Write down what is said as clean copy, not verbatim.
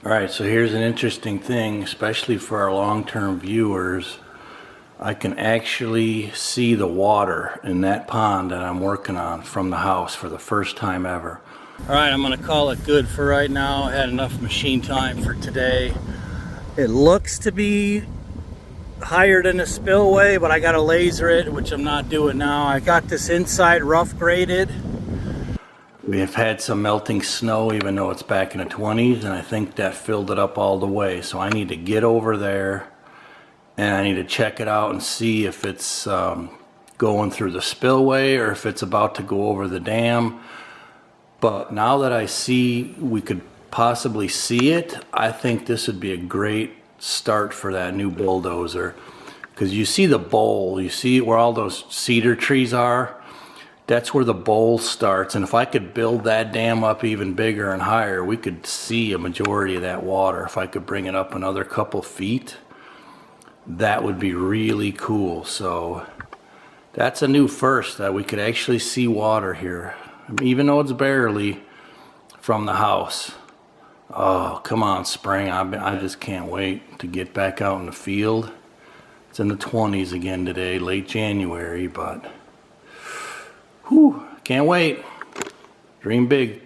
Alright, so here's an interesting thing, especially for our long-term viewers. I can actually see the water in that pond that I'm working on from the house for the first time ever. Alright, I'm going to call it good for right now. I had enough machine time for today. It looks to be higher than the spillway, but I got to laser it, which I'm not doing now. I got this inside rough graded. We have had some melting snow, even though it's back in the 20s, and I think that filled it up all the way. So I need to get over there and I need to check it out and see if it's going through the spillway or if it's about to go over the dam. But now that I see we could possibly see it, I think this would be a great start for that new bulldozer. Because you see the bowl, you see where all those cedar trees are? That's where the bowl starts, and if I could build that dam up even bigger and higher, we could see a majority of that water. If I could bring it up another couple feet, that would be really cool. So that's a new first, that we could actually see water here, even though it's barely from the house. Oh, come on, spring. I just can't wait to get back out in the field. It's in the 20s again today, late January, but whew, can't wait. Dream big.